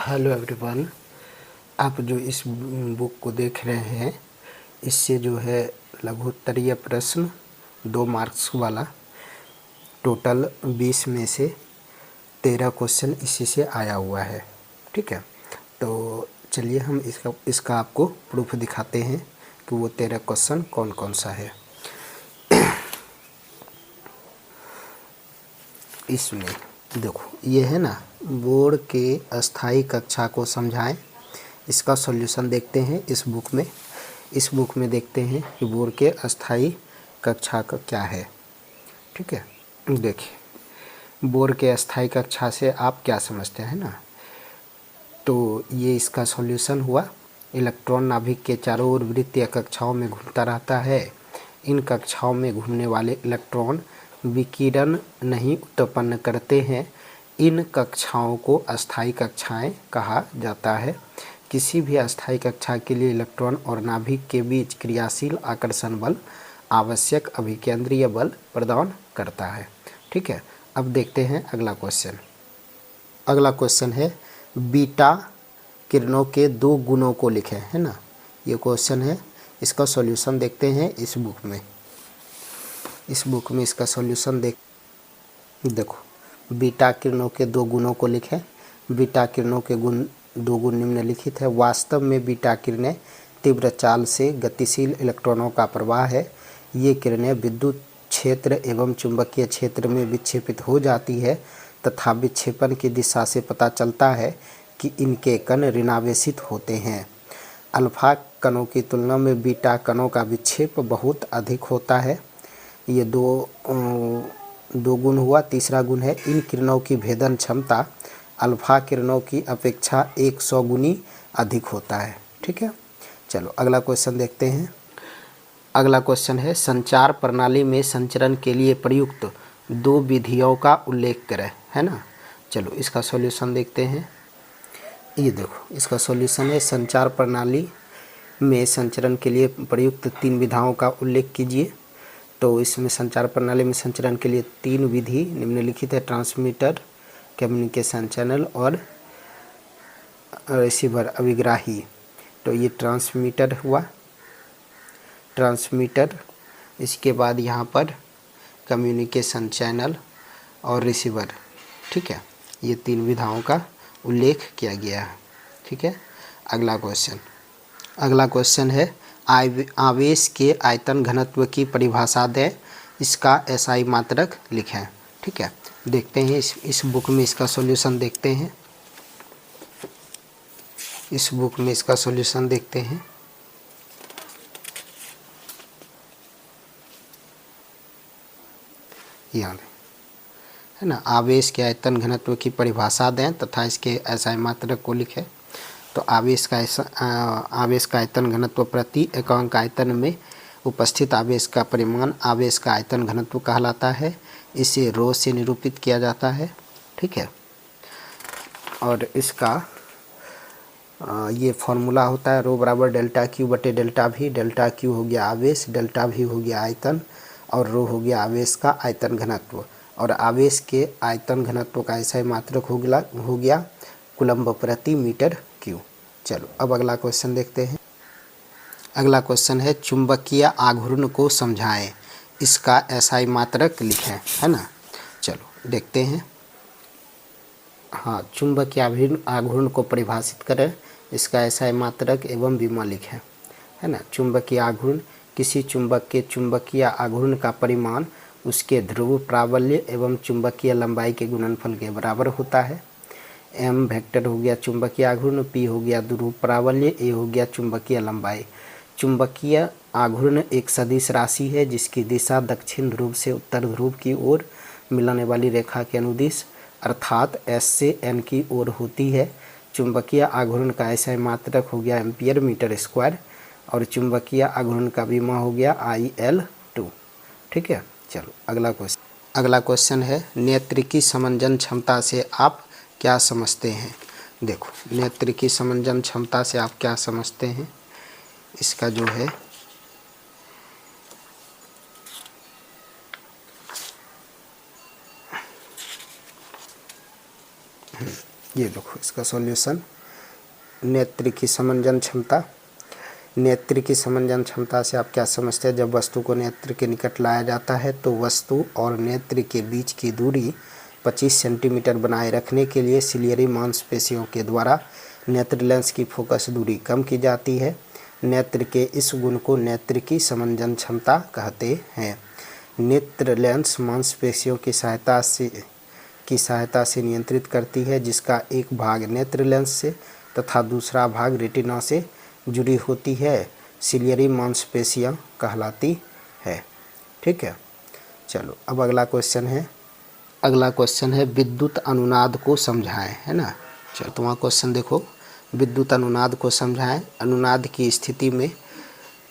Hello everyone. आप जो इस बुक को देख रहे हैं, इससे जो है लघु उत्तरीय प्रश्न 2 मार्क्स वाला टोटल 20 में से 13 क्वेश्चन इसी से आया हुआ है। ठीक है, तो चलिए हम इसका आपको प्रूफ दिखाते हैं कि वो 13 क्वेश्चन कौन कौन सा है। इसमें देखो, ये है ना, बोर्ड के अस्थाई कक्षा को समझाएं। इसका सॉल्यूशन देखते हैं इस बुक में देखते हैं कि बोर्ड के अस्थाई कक्षा का क्या है। ठीक है, देखिए बोर्ड के अस्थाई कक्षा से आप क्या समझते हैं ना, तो ये इसका सॉल्यूशन हुआ। इलेक्ट्रॉन नाभिक के चारों ओर वृत्तीय कक्षाओं में घूमता रहता है। इन कक्षाओं में घूमने वाले इलेक्ट्रॉन विकिरण नहीं उत्पन्न करते हैं। इन कक्षाओं को अस्थाई कक्षाएं कहा जाता है। किसी भी अस्थाई कक्षा के लिए इलेक्ट्रॉन और नाभिक के बीच क्रियाशील आकर्षण बल आवश्यक अभिकेंद्रीय बल प्रदान करता है। ठीक है, अब देखते हैं अगला क्वेश्चन। अगला क्वेश्चन है बीटा किरणों के 2 गुणों को लिखें, है ना। ये क्वेश्चन है, इसका सॉल्यूशन देखते हैं इस बुक में इसका सॉल्यूशन देखो, बीटा किरणों के 2 गुणों को लिखें। बीटा किरणों के 2 गुण निम्नलिखित है। वास्तव में बीटा किरणें तीव्र चाल से गतिशील इलेक्ट्रॉनों का प्रवाह है। ये किरणें विद्युत क्षेत्र एवं चुंबकीय क्षेत्र में विक्षेपित हो जाती है तथा विक्षेपण की दिशा से पता चलता है कि इनके कण ऋणावेशित होते हैं। अल्फा कणों की तुलना में बीटा कणों का विक्षेप बहुत अधिक होता है। ये दो गुण हुआ। तीसरा गुण है इन किरणों की भेदन क्षमता अल्फा किरणों की अपेक्षा 100 गुनी अधिक होता है। ठीक है, चलो अगला क्वेश्चन देखते हैं। अगला क्वेश्चन है संचार प्रणाली में संचरण के लिए प्रयुक्त 2 विधियों का उल्लेख करें, है ना। चलो इसका सॉल्यूशन देखते हैं। ये देखो, इसका सॉल्यूशन है संचार प्रणाली में संचरण के लिए प्रयुक्त 3 विधाओं का उल्लेख कीजिए। तो इसमें संचार प्रणाली में संचरण के लिए 3 विधि निम्नलिखित है। ट्रांसमीटर, कम्युनिकेशन चैनल और रिसीवर अभिग्राही। तो ये ट्रांसमीटर हुआ, ट्रांसमीटर, इसके बाद यहाँ पर कम्युनिकेशन चैनल और रिसीवर। ठीक है, ये 3 विधाओं का उल्लेख किया गया है। ठीक है, अगला क्वेश्चन है आवेश के आयतन घनत्व की परिभाषा दें। इसका एसआई मात्रक लिखें। ठीक है, देखते हैं इस बुक में इसका सॉल्यूशन देखते हैं। इस बुक में इसका सॉल्यूशन देखते हैं। यहाँ है ना, आवेश के आयतन घनत्व की परिभाषा दें तथा इसके एसआई मात्रक को लिखें। तो आवेश का आयतन घनत्व प्रति एकांक आयतन में उपस्थित आवेश का परिमाण आवेश का आयतन घनत्व कहलाता है। इसे रो से निरूपित किया जाता है। ठीक है, और इसका ये फॉर्मूला होता है रो बराबर डेल्टा क्यू बटे डेल्टा वी। डेल्टा क्यू हो गया आवेश, डेल्टा वी हो गया आयतन और रो हो गया आवेश का आयतन घनत्व। और आवेश के आयतन घनत्व का ऐसा मात्रक हो गया कूलम्ब प्रति मीटर क्यू। चलो अब अगला क्वेश्चन देखते हैं। अगला क्वेश्चन है चुंबकीय आघूर्ण को समझाएं। इसका एसआई मात्रक लिखें, है ना। चलो देखते हैं। हाँ, चुंबकीय आघूर्ण को परिभाषित करें। इसका एसआई मात्रक एवं विमा लिखें, है ना। चुंबकीय आघूर्ण किसी चुंबक के चुंबकीय आघूर्ण का परिमाण उसके ध्रुव प्राबल्य एवं चुंबकीय लंबाई के गुणनफल के बराबर होता है। एम वेक्टर हो गया चुंबकीय आघूर्ण, पी हो गया ध्रुव प्राबल्य, ए हो गया चुंबकीय लंबाई। चुंबकीय आघूर्ण एक सदिश राशि है जिसकी दिशा दक्षिण ध्रुव से उत्तर ध्रुव की ओर मिलने वाली रेखा के अनुदिश अर्थात एस से एन की ओर होती है। चुंबकीय आघूर्ण का ऐसा मात्रक हो गया एम्पियर मीटर स्क्वायर और चुंबकीय आघूर्ण का विमा हो गया IL2। ठीक है, चलो अगला क्वेश्चन है नेत्रिकी समंजन क्षमता से आप क्या समझते हैं। देखो, नेत्रिकी समंजन क्षमता से आप क्या समझते हैं। इसका जो है ये देखो, इसका सॉल्यूशन नेत्र की समंजन क्षमता। नेत्र की समंजन क्षमता से आप क्या समझते हैं? जब वस्तु को नेत्र के निकट लाया जाता है तो वस्तु और नेत्र के बीच की दूरी 25 सेंटीमीटर बनाए रखने के लिए सिलियरी मांसपेशियों के द्वारा नेत्र लेंस की फोकस दूरी कम की जाती है। नेत्र के इस गुण को नेत्र की समंजन क्षमता कहते हैं। नेत्र लेंस मांसपेशियों की सहायता से नियंत्रित करती है, जिसका एक भाग नेत्र लेंस से तथा दूसरा भाग रेटिना से जुड़ी होती है। सिलियरी मांसपेशियां कहलाती है। ठीक है, चलो अब अगला क्वेश्चन है विद्युत अनुनाद को समझाएं, है ना। चलो तुम्हारा क्वेश्चन देखो, विद्युत अनुनाद को समझाएं। अनुनाद की स्थिति में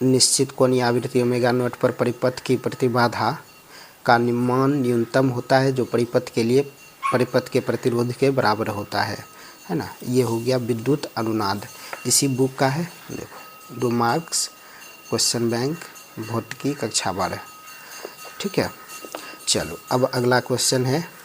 निश्चित कोणीय आवृत्ति ओमेगा नॉट पर परिपथ की प्रतिबाधा का मान न्यूनतम होता है, जो परिपथ के प्रतिरोध के बराबर होता है ना। ये हो गया विद्युत अनुनाद। इसी बुक का है, देखो 2 मार्क्स, क्वेश्चन बैंक, भौतिकी कक्षा 12। ठीक है, चलो अब अगला क्वेश्चन है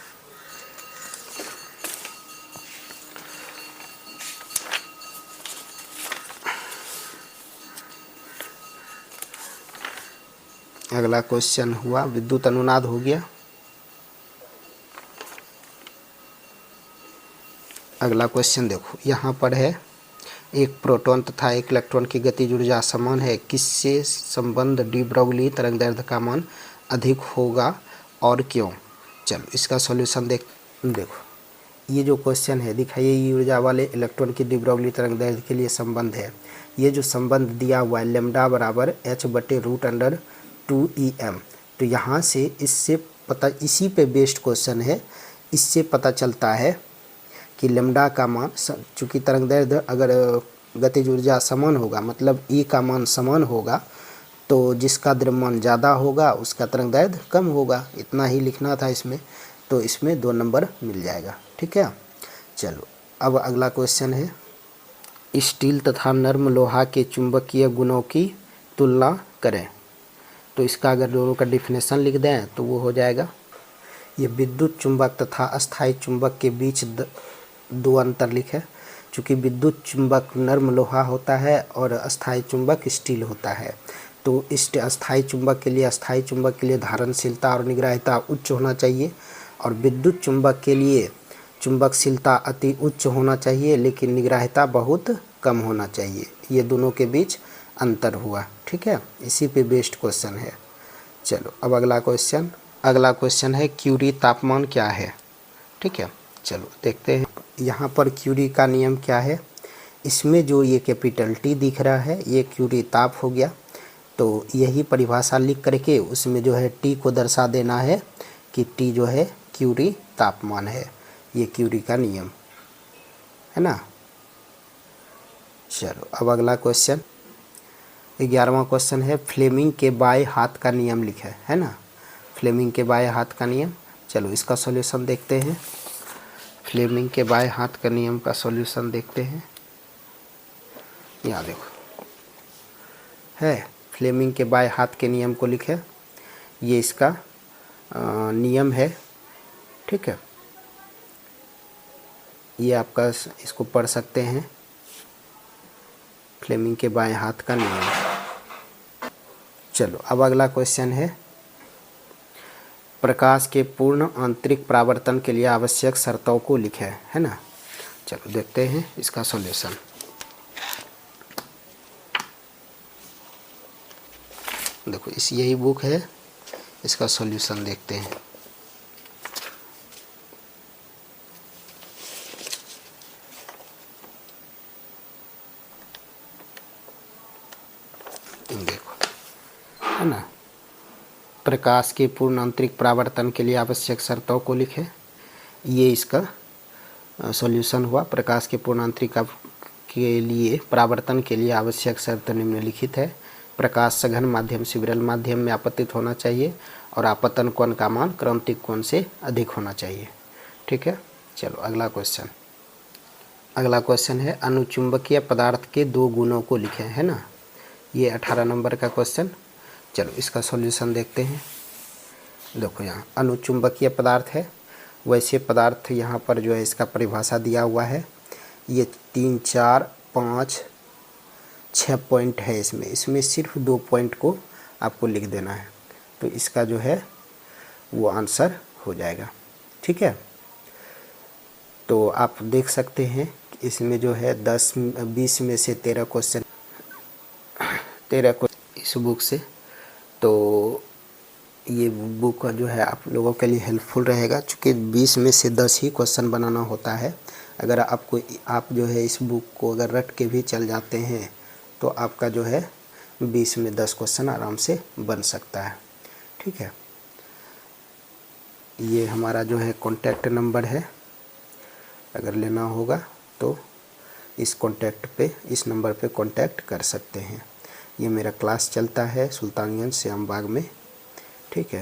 अगला क्वेश्चन हुआ विद्युत अनुनाद हो गया। अगला क्वेश्चन देखो, यहाँ पर है एक प्रोटॉन तथा एक इलेक्ट्रॉन की गतिज ऊर्जा समान है, किससे संबंध डी ब्रोगली तरंगदैर्ध्य का मान अधिक होगा और क्यों। चलो इसका सॉल्यूशन देखो, ये जो क्वेश्चन है दिखाइए, ये ऊर्जा वाले इलेक्ट्रॉन की डी ब्रोगली तरंगदैर्ध्य के लिए संबंध है। ये जो संबंध दिया हुआ है लैम्डा बराबर h/√2em, तो यहाँ से इसी पे बेस्ड क्वेश्चन है। इससे पता चलता है कि लैम्डा का मान, चूँकि तरंगदैर्ध्य अगर गतिज ऊर्जा समान होगा, मतलब E का मान समान होगा, तो जिसका द्रव्यमान ज़्यादा होगा उसका तरंगदैर्ध्य कम होगा। इतना ही लिखना था इसमें, तो इसमें 2 नंबर मिल जाएगा। ठीक है, चलो अब अगला क्वेश्चन है स्टील तथा नर्म लोहा के चुंबकीय गुणों की तुलना करें। तो इसका अगर दोनों का डिफिनेशन लिख दें तो वो हो जाएगा, ये विद्युत चुंबक तथा अस्थायी चुंबक के बीच 2 अंतर लिखे। चूँकि विद्युत चुंबक नर्म लोहा होता है और अस्थायी चुंबक स्टील होता है, तो इस अस्थायी चुंबक के लिए धारणशीलता और निग्राहिता उच्च होना चाहिए, और विद्युत चुंबक के लिए चुंबकशीलता अति उच्च होना चाहिए लेकिन निग्राहिता बहुत कम होना चाहिए। ये दोनों के बीच अंतर हुआ। ठीक है, इसी पे बेस्ड क्वेश्चन है। चलो अब अगला क्वेश्चन है क्यूरी तापमान क्या है। ठीक है, चलो देखते हैं। यहाँ पर क्यूरी का नियम क्या है, इसमें जो ये कैपिटल T दिख रहा है ये क्यूरी ताप हो गया। तो यही परिभाषा लिख करके उसमें जो है T को दर्शा देना है कि T जो है क्यूरी तापमान है। ये क्यूरी का नियम है ना। चलो अब अगला क्वेश्चन 11वां क्वेश्चन है फ्लेमिंग के बाएं हाथ का नियम लिखे, है ना। फ्लेमिंग के बाएं हाथ का नियम, चलो इसका सॉल्यूशन देखते हैं। फ्लेमिंग के बाएं हाथ का नियम का सॉल्यूशन देखते हैं। यहाँ देखो है, फ्लेमिंग के बाएं हाथ के नियम को लिखे, ये इसका नियम है। ठीक है, ये आपका इसको पढ़ सकते हैं, फ्लेमिंग के बाएं हाथ का नियम। चलो अब अगला क्वेश्चन है प्रकाश के पूर्ण आंतरिक परावर्तन के लिए आवश्यक शर्तों को लिखें, है ना। चलो देखते हैं इसका सॉल्यूशन। देखो यही बुक है, इसका सॉल्यूशन देखते हैं। देखो है ना, प्रकाश के पूर्ण आंतरिक परावर्तन के लिए आवश्यक शर्तों को लिखें। ये इसका सॉल्यूशन हुआ। प्रकाश के पूर्ण आंतरिक के लिए परावर्तन के लिए आवश्यक शर्त निम्नलिखित है। प्रकाश सघन माध्यम से विरल माध्यम में आपतित होना चाहिए और आपतन कोण का मान क्रांतिक कोण से अधिक होना चाहिए। ठीक है, चलो अगला क्वेश्चन है अनुचुंबकीय पदार्थ के 2 गुणों को लिखें, है ना। ये 18 नंबर का क्वेश्चन। चलो इसका सॉल्यूशन देखते हैं। देखो यहाँ अनुचुंबकीय पदार्थ है, वैसे पदार्थ यहाँ पर जो है इसका परिभाषा दिया हुआ है। ये 3, 4, 5 6 पॉइंट है इसमें सिर्फ 2 पॉइंट को आपको लिख देना है, तो इसका जो है वो आंसर हो जाएगा। ठीक है, तो आप देख सकते हैं कि इसमें जो है 20 में से 13 क्वेश्चन इस बुक से, तो ये बुक का जो है आप लोगों के लिए हेल्पफुल रहेगा, चूँकि 20 में से 10 ही क्वेश्चन बनाना होता है। अगर आप जो है इस बुक को अगर रट के भी चल जाते हैं तो आपका जो है 20 में 10 क्वेश्चन आराम से बन सकता है। ठीक है, ये हमारा जो है कॉन्टैक्ट नंबर है, अगर लेना होगा तो इस नंबर पे कॉन्टैक्ट कर सकते हैं। ये मेरा क्लास चलता है सुल्तानगंज श्यामबाग में। ठीक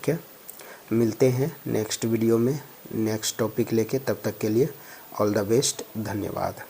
है, मिलते हैं नेक्स्ट वीडियो में नेक्स्ट टॉपिक लेके, तब तक के लिए ऑल द बेस्ट, धन्यवाद।